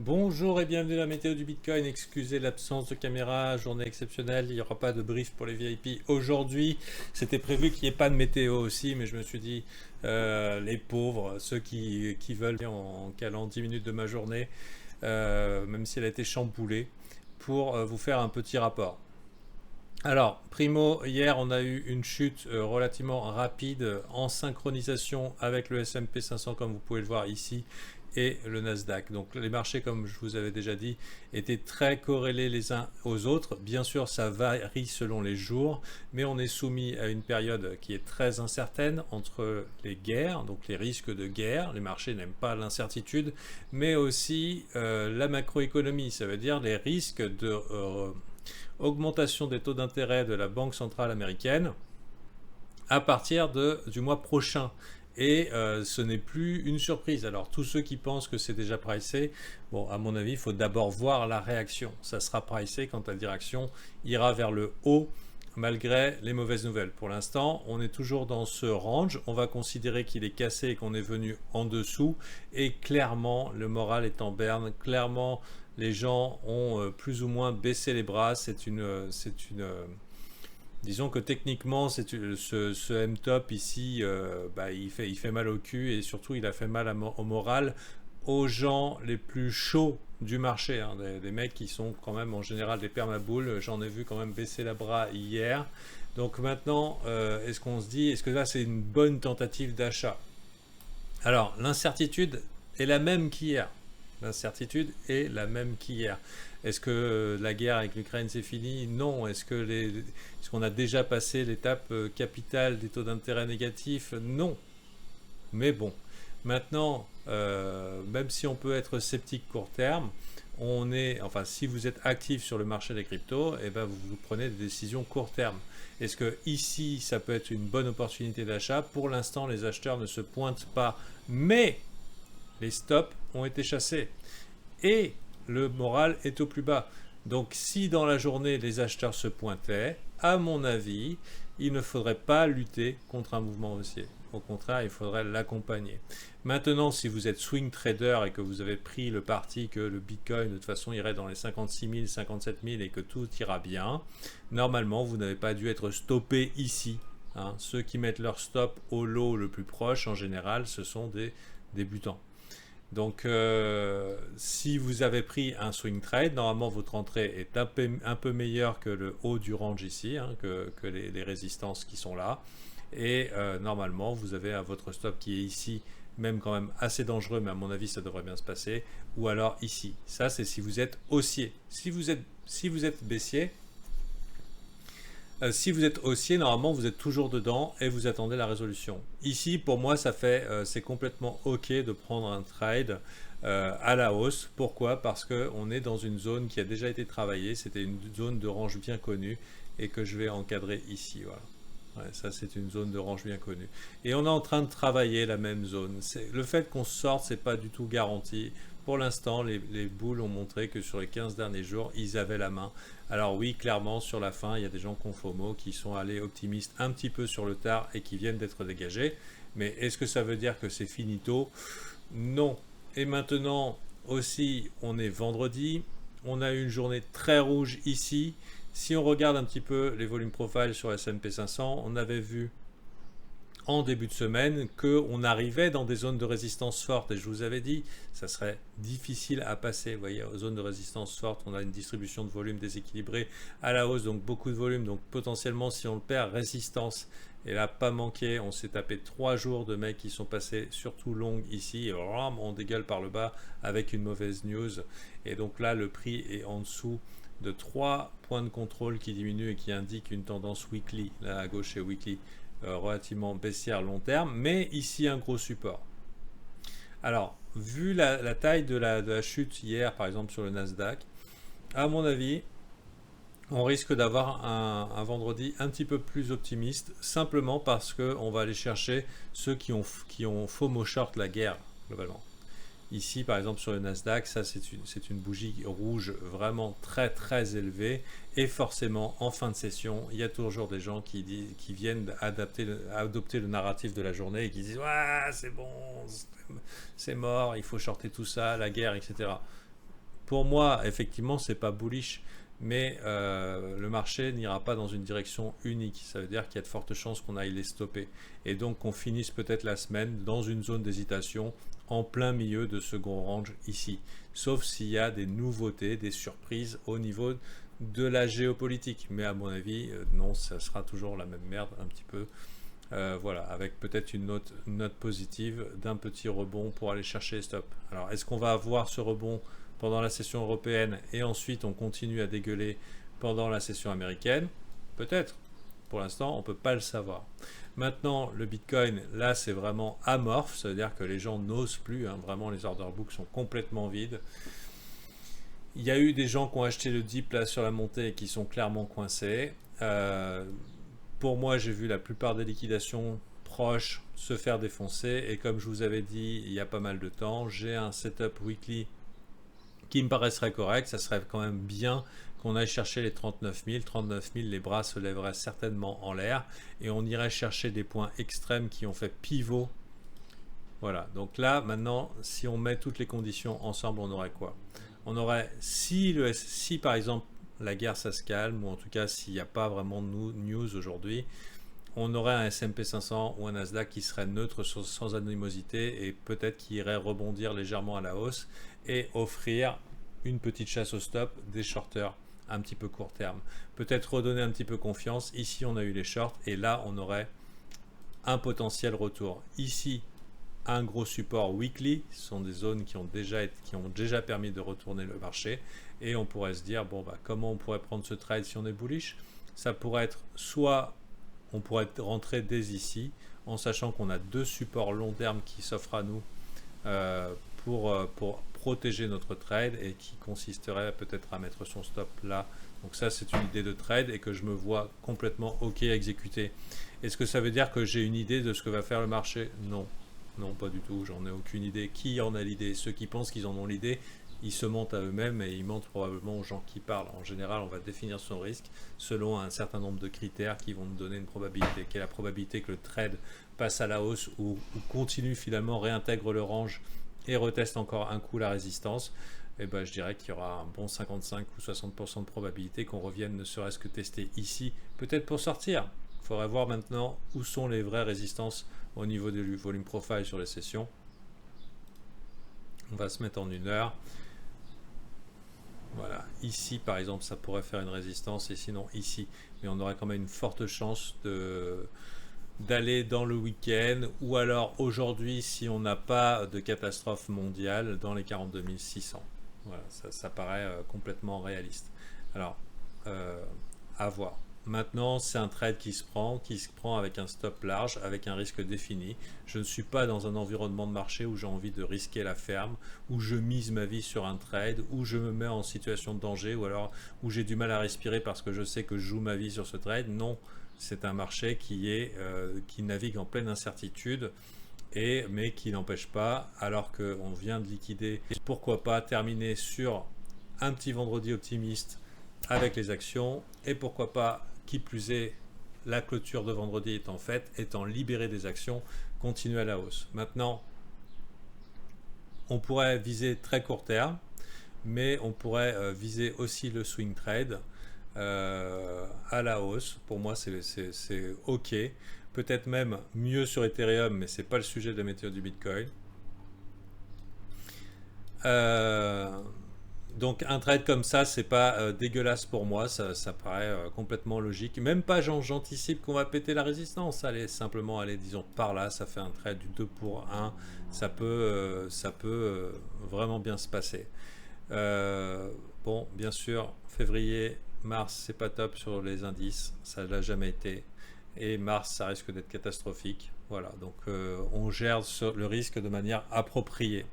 Bonjour et bienvenue à la météo du Bitcoin. Excusez l'absence de caméra, journée exceptionnelle, il n'y aura pas de brief pour les VIP aujourd'hui. C'était prévu qu'il n'y ait pas de météo aussi, mais je me suis dit, les pauvres, ceux qui veulent en calant 10 minutes de ma journée, même si elle a été chamboulée, pour vous faire un petit rapport. Alors, primo, hier on a eu une chute relativement rapide en synchronisation avec le S&P 500 comme vous pouvez le voir ici et le Nasdaq. Donc les marchés, comme je vous avais déjà dit, étaient très corrélés les uns aux autres. Bien sûr, ça varie selon les jours, mais on est soumis à une période qui est très incertaine entre les guerres, donc les risques de guerre. Les marchés n'aiment pas l'incertitude, mais aussi la macroéconomie, ça veut dire les risques de augmentation des taux d'intérêt de la Banque centrale américaine à partir du mois prochain. Et ce n'est plus une surprise. Alors tous ceux qui pensent que c'est déjà pricé, bon, à mon avis, il faut d'abord voir la réaction. Ça sera pricé quand la direction ira vers le haut malgré les mauvaises nouvelles. Pour l'instant, on est toujours dans ce range. On va considérer qu'il est cassé et qu'on est venu en dessous. Et clairement, le moral est en berne. Clairement, les gens ont plus ou moins baissé les bras. Disons que techniquement, ce M-Top ici, il fait mal au cul et surtout il a fait mal au moral aux gens les plus chauds du marché, hein, des mecs qui sont quand même en général des permaboules. J'en ai vu quand même baisser la bras hier. Donc maintenant, est-ce qu'on se dit, est-ce que là c'est une bonne tentative d'achat? Alors, l'incertitude est la même qu'hier. L'incertitude est la même qu'hier. Est-ce que la guerre avec l'Ukraine c'est fini? Non. Est-ce qu'on a déjà passé l'étape capitale des taux d'intérêt négatifs? Non. Mais bon, maintenant, même si on peut être sceptique court terme, enfin, si vous êtes actif sur le marché des cryptos, eh ben, vous prenez des décisions court terme. Est-ce que ici, ça peut être une bonne opportunité d'achat? Pour l'instant, les acheteurs ne se pointent pas, mais les stops ont été chassés et le moral est au plus bas. Donc si dans la journée les acheteurs se pointaient, à mon avis, il ne faudrait pas lutter contre un mouvement haussier. Au contraire, il faudrait l'accompagner. Maintenant, si vous êtes swing trader et que vous avez pris le parti que le Bitcoin de toute façon irait dans les 56 000, 57 000 et que tout ira bien, normalement, vous n'avez pas dû être stoppé ici. Hein. Ceux qui mettent leur stop au lot le plus proche, en général, ce sont des débutants. Donc, si vous avez pris un swing trade, normalement votre entrée est un peu meilleure que le haut du range ici, hein, que les résistances qui sont là. Et normalement, vous avez votre stop qui est ici, même quand même assez dangereux, mais à mon avis, ça devrait bien se passer. Ou alors ici. Ça, c'est si vous êtes haussier. Si vous êtes baissier, si vous êtes haussier, normalement, vous êtes toujours dedans et vous attendez la résolution. Ici, pour moi, c'est complètement OK de prendre un trade à la hausse. Pourquoi? Parce qu'on est dans une zone qui a déjà été travaillée. C'était une zone de range bien connue et que je vais encadrer ici. Voilà. Ouais, ça, c'est une zone de range bien connue. Et on est en train de travailler la même zone. Le fait qu'on sorte, c'est pas du tout garanti. Pour l'instant, les boules ont montré que sur les 15 derniers jours, ils avaient la main. Alors oui, clairement, sur la fin, il y a des gens confomo qui sont allés optimistes un petit peu sur le tard et qui viennent d'être dégagés. Mais est-ce que ça veut dire que c'est finito? Non. Et maintenant, aussi, on est vendredi. On a eu une journée très rouge ici. Si on regarde un petit peu les volumes profile sur S&P 500, on avait vu en début de semaine qu'on arrivait dans des zones de résistance fortes. Et je vous avais dit, ça serait difficile à passer. Vous voyez, aux zones de résistance fortes, on a une distribution de volume déséquilibrée à la hausse, donc beaucoup de volume. Donc potentiellement, si on le perd, résistance. Et là, pas manqué, on s'est tapé 3 jours de mecs qui sont passés surtout longues ici. Et on dégueule par le bas avec une mauvaise news. Et donc là, le prix est en dessous de 3 points de contrôle qui diminuent et qui indiquent une tendance weekly. Là, à gauche, c'est weekly. Relativement baissière long terme, mais ici un gros support. Alors, vu la taille de la chute hier, par exemple sur le Nasdaq, à mon avis, on risque d'avoir un vendredi un petit peu plus optimiste, simplement parce qu'on va aller chercher ceux qui ont FOMO short la guerre, globalement. Ici, par exemple, sur le Nasdaq, ça c'est une bougie rouge vraiment très très élevée. Et forcément, en fin de session, il y a toujours des gens qui viennent adopter le narratif de la journée et qui disent ouais, c'est bon, c'est mort, il faut shorter tout ça, la guerre, etc. pour moi, effectivement, c'est pas bullish, mais le marché n'ira pas dans une direction unique. Ça veut dire qu'il y a de fortes chances qu'on aille les stopper. Et donc qu'on finisse peut-être la semaine dans une zone d'hésitation en plein milieu de second range ici. Sauf s'il y a des nouveautés, des surprises au niveau de la géopolitique. Mais à mon avis, non, ça sera toujours la même merde un petit peu. Voilà, avec peut-être une note positive d'un petit rebond pour aller chercher les stops. Alors, est-ce qu'on va avoir ce rebond pendant la session européenne et ensuite on continue à dégueuler pendant la session américaine? Peut-être. Pour l'instant, on ne peut pas le savoir. Maintenant, le Bitcoin, là, c'est vraiment amorphe, c'est-à-dire que les gens n'osent plus, hein, vraiment, les order books sont complètement vides. Il y a eu des gens qui ont acheté le dip là sur la montée et qui sont clairement coincés. Pour moi, j'ai vu la plupart des liquidations proches se faire défoncer et comme je vous avais dit il y a pas mal de temps, j'ai un setup weekly qui me paraîtrait correct. Ça serait quand même bien qu'on aille chercher les 39 000. 39 000, les bras se lèveraient certainement en l'air et on irait chercher des points extrêmes qui ont fait pivot. Voilà, donc là, maintenant, si on met toutes les conditions ensemble, on aurait quoi? On aurait, si par exemple la guerre ça se calme, ou en tout cas s'il n'y a pas vraiment de news aujourd'hui, on aurait un S&P 500 ou un Nasdaq qui serait neutre sans animosité et peut-être qui irait rebondir légèrement à la hausse et offrir une petite chasse au stop des shorters un petit peu court terme. Peut-être redonner un petit peu confiance. Ici on a eu les shorts et là on aurait un potentiel retour. Ici un gros support weekly, ce sont des zones qui ont déjà permis de retourner le marché et on pourrait se dire bon bah comment on pourrait prendre ce trade si on est bullish? Ça pourrait être soit on pourrait rentrer dès ici en sachant qu'on a deux supports long terme qui s'offrent à nous pour protéger notre trade et qui consisterait peut-être à mettre son stop là. Donc ça c'est une idée de trade et que je me vois complètement ok à exécuter. Est-ce que ça veut dire que j'ai une idée de ce que va faire le marché? Non. Non, pas du tout, j'en ai aucune idée. Qui en a l'idée? Ceux qui pensent qu'ils en ont l'idée, ils se mentent à eux-mêmes et ils mentent probablement aux gens qui parlent. En général, on va définir son risque selon un certain nombre de critères qui vont nous donner une probabilité. Quelle est la probabilité que le trade passe à la hausse ou continue finalement, réintègre le range et reteste encore un coup la résistance? Et ben, je dirais qu'il y aura un bon 55 ou 60% de probabilité qu'on revienne ne serait-ce que tester ici, peut-être pour sortir. Il faudrait voir maintenant où sont les vraies résistances au niveau du volume profile sur les sessions. On va se mettre en 1 heure. Voilà, ici par exemple ça pourrait faire une résistance et sinon ici, mais on aurait quand même une forte chance d'aller dans le week-end ou alors aujourd'hui si on n'a pas de catastrophe mondiale dans les 42 600. Voilà, ça paraît complètement réaliste. Alors, à voir. Maintenant, c'est un trade qui se prend avec un stop large, avec un risque défini. Je ne suis pas dans un environnement de marché où j'ai envie de risquer la ferme, où je mise ma vie sur un trade, où je me mets en situation de danger, ou alors où j'ai du mal à respirer parce que je sais que je joue ma vie sur ce trade. Non, c'est un marché qui navigue en pleine incertitude, mais qui n'empêche pas, alors qu'on vient de liquider, pourquoi pas terminer sur un petit vendredi optimiste avec les actions, et pourquoi pas, qui plus est, la clôture de vendredi étant faite, étant libéré des actions, continuer à la hausse. Maintenant, on pourrait viser très court terme, mais on pourrait viser aussi le swing trade à la hausse. Pour moi, c'est ok. Peut-être même mieux sur Ethereum, mais c'est pas le sujet de la météo du Bitcoin. Donc un trade comme ça, c'est pas dégueulasse pour moi, ça paraît complètement logique. Même pas j'anticipe qu'on va péter la résistance. Allez, simplement aller, disons, par là, ça fait un trade du 2 pour 1. Ça peut vraiment bien se passer. Bon, bien sûr, février, mars, c'est pas top sur les indices, ça l'a jamais été. Et mars, ça risque d'être catastrophique. Voilà, donc on gère le risque de manière appropriée.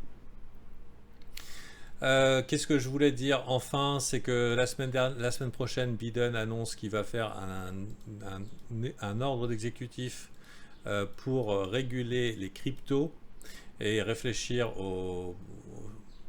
Qu'est-ce que je voulais dire enfin, c'est que la semaine prochaine, Biden annonce qu'il va faire un ordre d'exécutif pour réguler les cryptos et réfléchir aux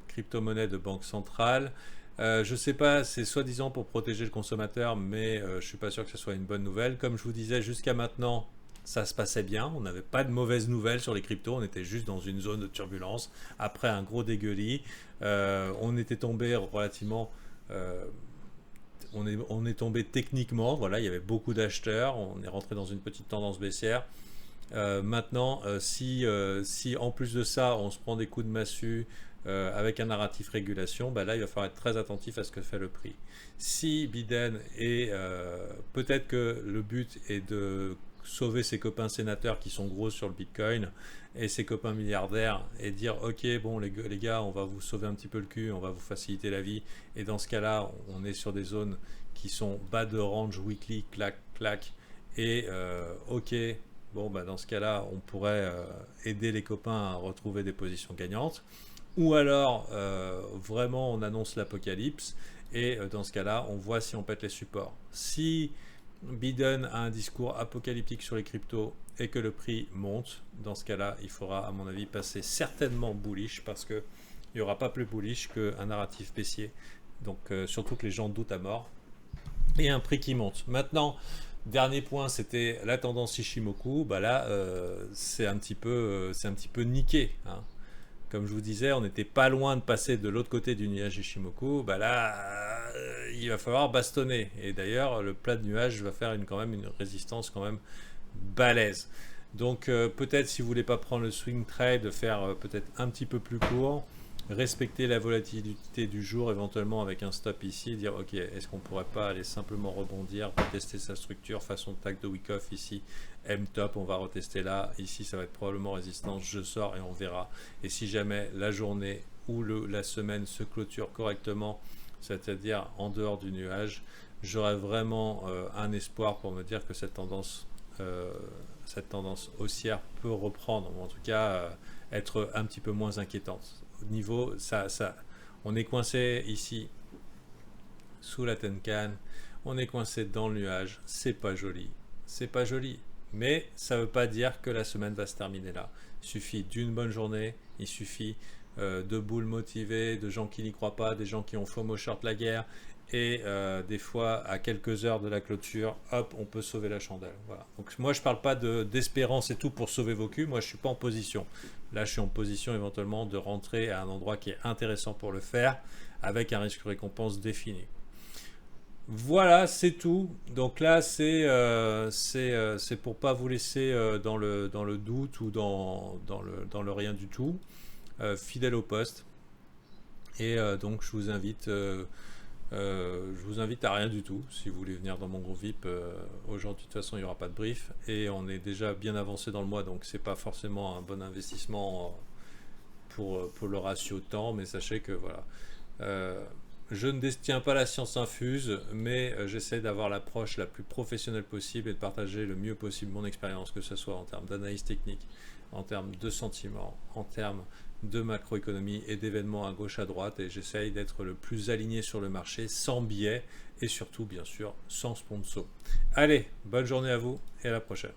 crypto-monnaies de banque centrale. Je sais pas, c'est soi-disant pour protéger le consommateur, mais je suis pas sûr que ce soit une bonne nouvelle. Comme je vous disais, jusqu'à maintenant, ça se passait bien, on n'avait pas de mauvaises nouvelles sur les cryptos, on était juste dans une zone de turbulence après un gros dégueulis. On était tombé relativement, on est tombé techniquement, voilà, il y avait beaucoup d'acheteurs, on est rentré dans une petite tendance baissière. Maintenant, si en plus de ça, on se prend des coups de massue avec un narratif régulation, bah là, il va falloir être très attentif à ce que fait le prix. Si Biden est, peut-être que le but est de sauver ses copains sénateurs qui sont gros sur le Bitcoin et ses copains milliardaires et dire ok bon les gars on va vous sauver un petit peu le cul, on va vous faciliter la vie et dans ce cas-là on est sur des zones qui sont bas de range weekly clac clac et ok. Bon, bah dans ce cas-là, on pourrait aider les copains à retrouver des positions gagnantes. Ou alors, vraiment, on annonce l'apocalypse. Et dans ce cas-là, on voit si on pète les supports. Si Biden a un discours apocalyptique sur les cryptos et que le prix monte, dans ce cas-là, il faudra, à mon avis, passer certainement bullish parce qu'il n'y aura pas plus bullish qu'un narratif baissier. Donc, surtout que les gens doutent à mort. Et un prix qui monte. Maintenant, dernier point, c'était la tendance Ishimoku. Bah là, c'est un petit peu niqué. Hein. Comme je vous disais, on n'était pas loin de passer de l'autre côté du nuage Ishimoku. Bah là, il va falloir bastonner. Et d'ailleurs, le plat de nuage va faire quand même une résistance quand même balèze. Donc peut-être si vous voulez pas prendre le swing trade, faire peut-être un petit peu plus court. Respecter la volatilité du jour éventuellement avec un stop ici et dire ok est-ce qu'on pourrait pas aller simplement rebondir, retester sa structure façon tag de week off ici M-top, on va retester là, ici ça va être probablement résistance, je sors et on verra. Et si jamais la journée ou la semaine se clôture correctement, c'est-à-dire en dehors du nuage, j'aurais vraiment un espoir pour me dire que cette tendance haussière peut reprendre, ou en tout cas être un petit peu moins inquiétante. Au niveau, on est coincé ici sous la Tenkan, on est coincé dans le nuage, c'est pas joli, mais ça ne veut pas dire que la semaine va se terminer là. Il suffit d'une bonne journée, il suffit de boules motivées, de gens qui n'y croient pas, des gens qui ont FOMO short la guerre, et des fois à quelques heures de la clôture, hop, on peut sauver la chandelle. Voilà. Donc moi je parle pas d'espérance et tout pour sauver vos culs, moi je suis pas en position. Là je suis en position éventuellement de rentrer à un endroit qui est intéressant pour le faire, avec un risque récompense défini. Voilà, c'est tout. Donc là, c'est pour pas vous laisser dans le doute ou dans le rien du tout. Fidèle au poste. Et donc, je vous invite à rien du tout. Si vous voulez venir dans mon groupe VIP, aujourd'hui, de toute façon, il n'y aura pas de brief. Et on est déjà bien avancé dans le mois, donc c'est pas forcément un bon investissement pour le ratio temps. Mais sachez que voilà. Je ne détiens pas la science infuse, mais j'essaie d'avoir l'approche la plus professionnelle possible et de partager le mieux possible mon expérience, que ce soit en termes d'analyse technique, en termes de sentiments, en termes de macroéconomie et d'événements à gauche à droite. Et j'essaye d'être le plus aligné sur le marché, sans biais et surtout, bien sûr, sans sponsor. Allez, bonne journée à vous et à la prochaine.